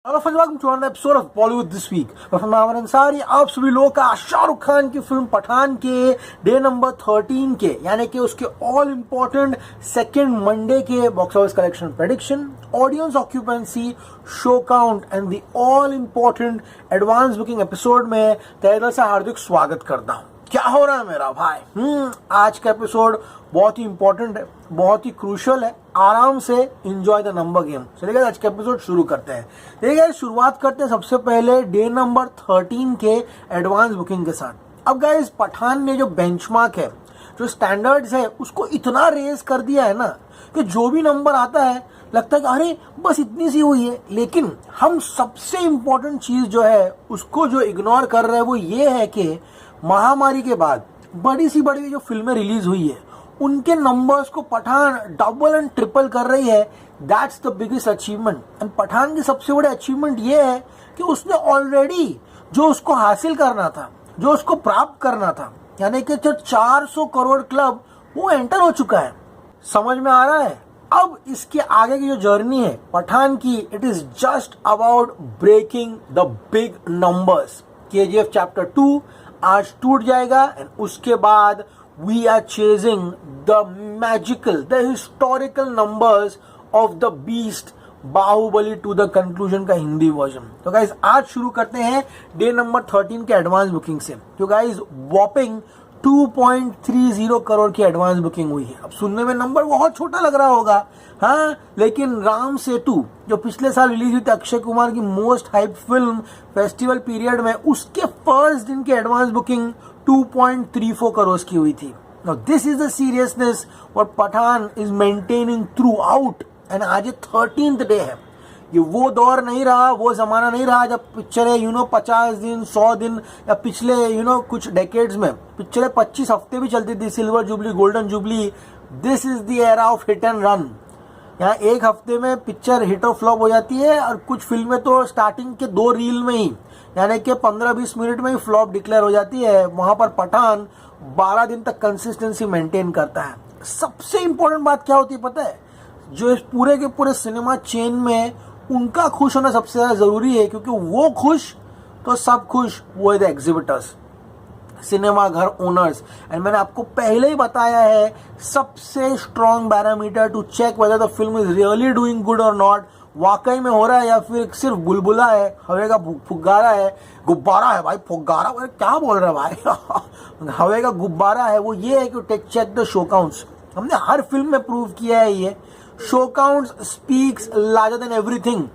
Hello friends, welcome to another episode of Bollywood this week. मैं अमर अंसारी आप सभी लोगों का शाहरुख खान की फिल्म पठान के डे नंबर 13 के यानी कि उसके ऑल इंपॉर्टेंट सेकेंड मंडे के box office collection prediction, audience occupancy, show count and the all important advance booking episode में तहे दिल से हार्दिक स्वागत करता हूँ। क्या हो रहा है मेरा भाई? आज का एपिसोड बहुत ही इंपॉर्टेंट है, बहुत ही क्रूशियल है। आराम से एंजॉय द नंबर गेम। चलिए आज का एपिसोड शुरू करते हैं। देखिए शुरुआत करते हैं सबसे पहले डे नंबर 13 के एडवांस बुकिंग के साथ। अब गाइस पठान ने जो बेंचमार्क है, जो स्टैंडर्ड्स है, उसको इतना रेज कर दिया है ना कि जो भी नंबर आता है लगता है कि अरे बस इतनी सी हुई है। लेकिन हम सबसे इम्पोर्टेंट चीज जो है उसको जो इग्नोर कर रहे हैं वो ये है कि महामारी के बाद बड़ी सी बड़ी जो फिल्में रिलीज हुई है उनके नंबर्स को पठान डबल एंड ट्रिपल कर रही है। That's the biggest achievement. And Pathaan की सबसे बड़ी अचीवमेंट ये है कि उसने ऑलरेडी जो उसको हासिल करना था, जो उसको प्राप्त करना था, यानी कि जो 400 करोड़ क्लब वो एंटर हो चुका है। समझ में आ रहा है? अब इसके आगे की जो जर्नी है पठान की, it is just about breaking the big numbers. KGF chapter 2 आज टूट जाएगा एंड उसके बाद we are chasing the magical, the historical numbers of the beast Baahubali two the conclusion का हिंदी वर्जन। तो गाइज आज शुरू करते हैं डे नंबर 13 के एडवांस बुकिंग से। तो गाइज वॉपिंग 2.30 करोड़ की एडवांस बुकिंग हुई है। अब सुनने में नंबर बहुत छोटा लग रहा होगा, हाँ, लेकिन राम सेतु जो पिछले साल रिलीज हुई थी अक्षय कुमार की most hype film festival period में, उसके फर्स्ट दिन की एडवांस बुकिंग 2.34 करोड़ की हुई थी। Now this is the seriousness what Pathan is maintaining throughout and आज ये 13th डे है। ये वो दौर नहीं रहा, वो जमाना नहीं रहा जब पिक्चरें 50 दिन 100 दिन या पिछले कुछ डेकेड्स में पिक्चरें 25 हफ्ते भी चलती थी, silver jubilee, golden jubilee. This is the era of hit and run. यहाँ एक हफ्ते में पिक्चर हिट और फ्लॉप हो जाती है और कुछ फिल्में तो स्टार्टिंग के 2 रील में ही यानी कि 15-20 मिनट में ही फ्लॉप डिक्लेयर हो जाती है। वहां पर पठान 12 दिन तक कंसिस्टेंसी मेंटेन करता है। सबसे इंपॉर्टेंट बात क्या होती है पता है? जो इस पूरे के पूरे सिनेमा चेन में उनका खुश होना सबसे ज्यादा जरूरी है, क्योंकि वो खुश तो सब खुश, वो है द एग्जिबिटर्स, सिनेमा घर ओनर्स। एंड मैंने आपको पहले ही बताया है सबसे strong parameter to check whether the film is really doing good और नॉट, वाकई में हो रहा है या फिर सिर्फ बुलबुला है, हवे का फुग्गारा है, गुब्बारा है भाई, फुग्गारा क्या बोल रहा है भाई हवे का गुब्बारा है। वो ये है कि take check the show counts. हमने हर फिल्म में प्रूव किया है ये show counts speaks larger than everything.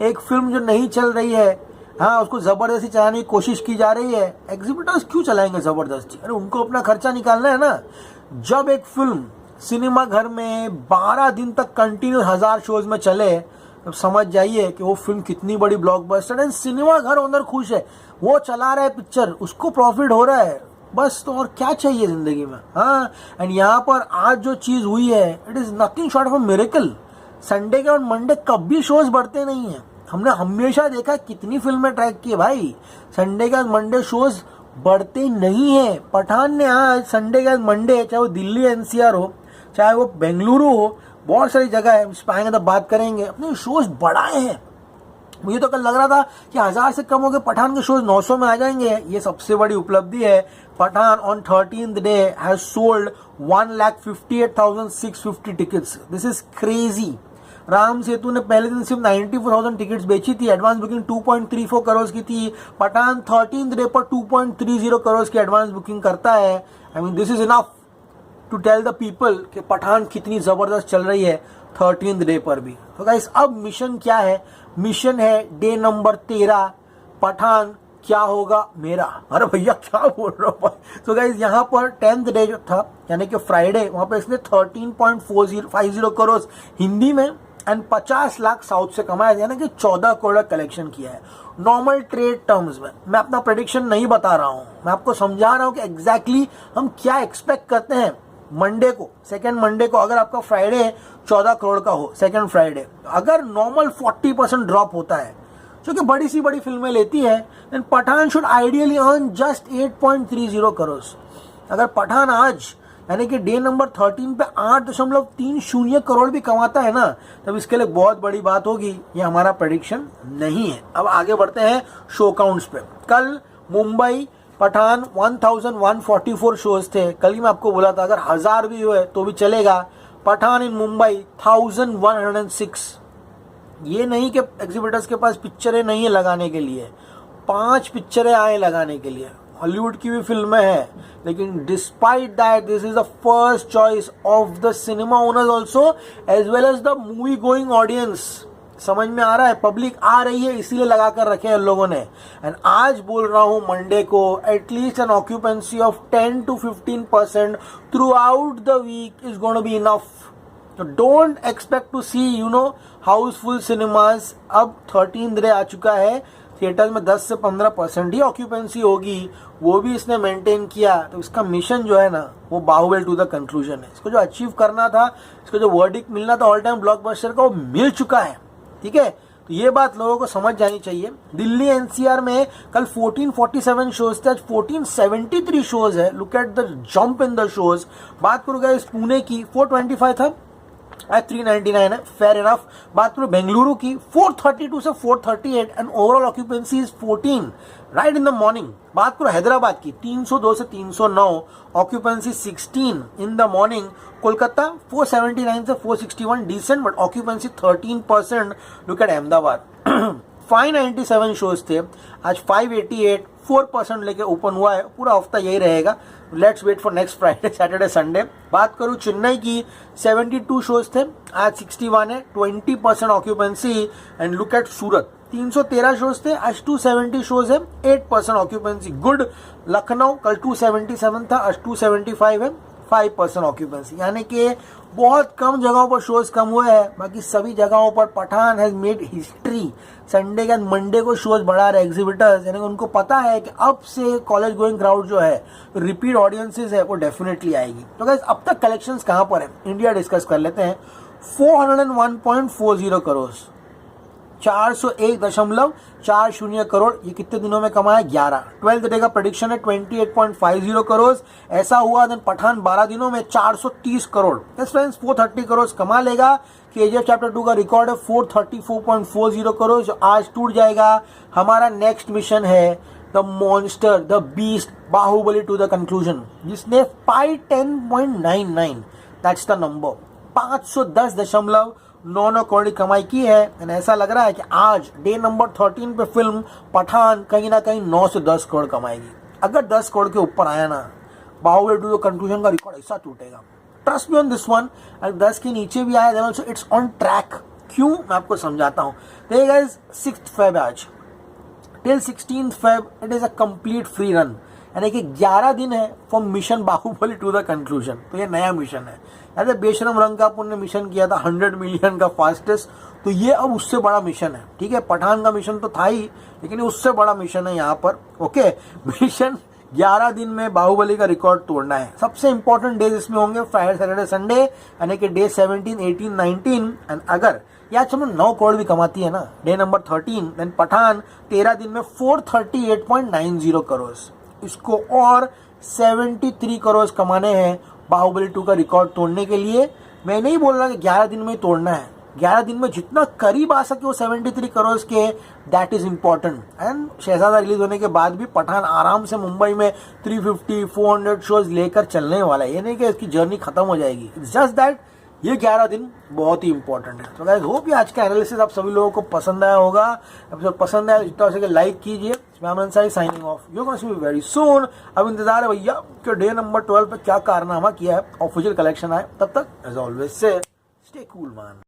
एक फिल्म जो नहीं चल रही है, हाँ, उसको जबरदस्ती चलाने की कोशिश की जा रही है, एग्जिबिटर्स क्यों चलाएंगे जबरदस्ती? अरे उनको अपना खर्चा निकालना है ना। जब एक फिल्म सिनेमा घर में 12 दिन तक कंटिन्यू 1000 शोज में चले, तब समझ जाइए कि वो फिल्म कितनी बड़ी ब्लॉकबस्टर है। सिनेमा घर ओनर खुश है, वो चला रहा है पिक्चर, उसको प्रॉफिट हो रहा है, बस तो और क्या चाहिए जिंदगी में। हाँ, एंड यहाँ पर आज जो चीज हुई है, it is nothing short of a miracle. Sunday के और मंडे कभी शोज बढ़ते नहीं है। हमने हमेशा देखा कितनी फिल्में ट्रैक की भाई, संडे के मंडे शोज बढ़ते नहीं है। पठान ने आज संडे के मंडे, चाहे वो दिल्ली NCR हो, चाहे वो बेंगलुरु हो, बहुत सारी जगह है, इस पर आएंगे तो बात करेंगे, अपने शोज बढ़ाए हैं। मुझे तो कल लग रहा था कि 1000 से कम हो गए पठान के शोज 900 में आ जाएंगे। ये सबसे बड़ी उपलब्धि है। Pathaan on 13th day has sold 1,58,650 tickets. This is crazy. Ram Setu ने पहले दिन सिर्फ 94,000 टिकट्स बेची थी, एडवांस बुकिंग 2.34 करोड़ की थी। पठान 13th डे पर 2.30 करोड़ की एडवांस बुकिंग करता है। I mean this is enough to tell the people कि पठान कितनी जबरदस्त चल रही है 13th डे पर भी। तो गाइस अब मिशन क्या है? मिशन है डे नंबर 13, पठान क्या होगा मेरा। अरे भैया क्या बोल रहा हूँ। तो गाइस यहाँ पर 10th डे जो था यानी कि फ्राइडे, वहां पर इसने 13.50 करोड़ हिंदी में एंड 50 लाख साउथ से कमाया, यानी कि 14 करोड़ कलेक्शन किया है। नॉर्मल ट्रेड टर्म्स में मैं अपना प्रेडिक्शन नहीं बता रहा हूँ, मैं आपको समझा रहा हूँ कि एग्जैक्टली हम क्या एक्सपेक्ट करते हैं मंडे को, सेकेंड मंडे को। अगर आपका फ्राइडे 14 करोड़ का हो सेकेंड फ्राइडे, अगर नॉर्मल 40% ड्रॉप होता है जो कि बड़ी सी बड़ी फिल्में लेती है, then Pathan should ideally earn just 8.30 crore. अगर पठान आज यानी कि डे नंबर 13 पे 8.30 करोड़ भी कमाता है ना, तब इसके लिए बहुत बड़ी बात होगी। ये हमारा प्रेडिक्शन नहीं है। अब आगे बढ़ते हैं शो काउंट्स पे। कल मुंबई पठान 1144 शोज थे। कल ही मैं आपको बोला था अगर 1000 भी हुए तो भी चलेगा। पठान इन मुंबई 1106। ये नहीं कि एग्जिबिटर्स के पास पिक्चरें नहीं है लगाने के लिए, 5 पिक्चरें आए लगाने के लिए, हॉलीवुड की भी फिल्में हैं, लेकिन despite that this is the first choice of the cinema owners also as well as the movie going audience. समझ में आ रहा है, पब्लिक आ रही है इसीलिए लगा कर रखे हैं लोगों ने। एंड आज बोल रहा हूं मंडे को at least an occupancy of 10 to 15% throughout the week is going to be enough. तो don't expect to see house full cinemas. अब 13th डे आ चुका है, थिएटर में 10 से 15% ही ऑक्यूपेंसी होगी, वो भी इसने मेंटेन किया। तो इसका मिशन जो है ना वो बाहुबली टू द कंक्लूजन है। इसको जो अचीव करना था, इसको जो वर्डिक्ट मिलना था ऑल टाइम ब्लॉकबस्टर का, वो मिल चुका है। ठीक है, तो ये बात लोगों को समझ जानी चाहिए। दिल्ली एनसीआर में कल 1447 शोज थे, आज 1473 शोज है। Look at the jump in the shows. बात करूंगा इस पुणे की 425 था, आज 399 है, फेयर इनफ। बात करूं बेंगलुरु की 432 से 438 and overall occupancy is 14 right in the morning. बात करो हैदराबाद की 302 से 309, occupancy 16 in the morning. Kolkata 479 से 461, decent but occupancy 13%। Look at Ahmedabad 597 shows थे, आज 588, 4% लेके ओपन हुआ है। पूरा हफ्ता यही रहेगा। Let's wait for next Friday Saturday Sunday. बात करूं चेन्नई की 72 शोज थे, आज 61 है, 20% occupancy. And look at Surat 313 shows थे, आज 270 शोज है, 8% ऑक्यूपेंसी। गुड। लखनऊ कल 277 था, आज 275 है, 5% ऑक्यूपेंसी। यानी कि बहुत कम जगहों पर शोज कम हुए हैं, बाकी सभी जगहों पर Pathaan has made history. Sunday के मंडे को शोज बढ़ा रहे एग्जिबिटर्स, यानी उनको पता है कि अब से कॉलेज गोइंग क्राउड जो है, रिपीट ऑडियंसेस है, वो डेफिनेटली आएगी। तो गाइस अब तक कलेक्शंस कहां पर है इंडिया डिस्कस कर लेते हैं। 401.40 करोड़, 401.40 करोड़। ये कितने दिनों में कमाया? 11। 12th डे का प्रेडिक्शन है 28.50 करोड़। ऐसा हुआ देन पठान 12 दिनों में 430 करोड़। फ्रेंड्स 430 करोड़ कमा लेगा। केजीएफ चैप्टर 2 का रिकॉर्ड है 434.40 करोड़, जो आज टूट जाएगा। हमारा नेक्स्ट मिशन है the monster, the beast, Baahubali two the conclusion, जिसने 510.99 दैट्स द नंबर 510.9 करोड़ कमाई की है। एंड ऐसा लग रहा है कि आज डे नंबर 13 पे फिल्म पठान कहीं ना कहीं 9 से 10 करोड़ कमाएगी। अगर 10 करोड़ के ऊपर आया ना, बाहुबली टू द कंक्लूजन का रिकॉर्ड ऐसा टूटेगा। Trust me on this one. अगर 10 के नीचे भी आया देन इट्स ऑन ट्रैक। क्यों, मैं आपको समझाता हूं। देखिए गाइस 6th Feb आज till 16th Feb it is a complete free run, यानी कि 11 दिन है for mission Baahubali two the conclusion. तो ये नया मिशन है। यानी बेशरम रंगापुर ने मिशन किया था 100 मिलियन का फास्टेस्ट, तो ये अब उससे बड़ा मिशन है। ठीक है, पठान का मिशन तो था ही, लेकिन उससे बड़ा मिशन है यहाँ पर। ओके, मिशन 11 दिन में बाहुबली का रिकॉर्ड तोड़ना है। सबसे इंपॉर्टेंट डेज इसमें होंगे फ्राइडे सैटरडे संडे, यानी कि डे 17, 18, 19। एंड अगर या चलो 9 करोड़ भी कमाती है ना डे नंबर 13, देन पठान 13 दिन में 438.90 करोड़। इसको और 73 करोड़ कमाने हैं बाहुबली 2 का रिकॉर्ड तोड़ने के लिए। मैं नहीं बोल रहा कि 11 दिन में ही तोड़ना है, 11 दिन में जितना करीब आ सके वो 73 करोड़ के, that is important. And Shehzada release होने के बाद भी पठान आराम से मुंबई में 350, 400 शोज लेकर चलने वाला है। ये नहीं कि इसकी जर्नी खत्म हो जाएगी, इट्स जस्ट दैट ये 11 दिन बहुत ही इंपॉर्टेंट है। तो गाइस होप ये आज का एनालिसिस आप सभी लोगों को पसंद आया होगा। एपिसोड पसंद आया जितना हो सके लाइक कीजिए। मैं Aman Sai signing off, you gonna see me very soon. अब इंतजार है भैया कि डे नंबर 12 पे क्या कारनामा किया है, ऑफिशियल कलेक्शन आए। तब तक as always say stay cool man.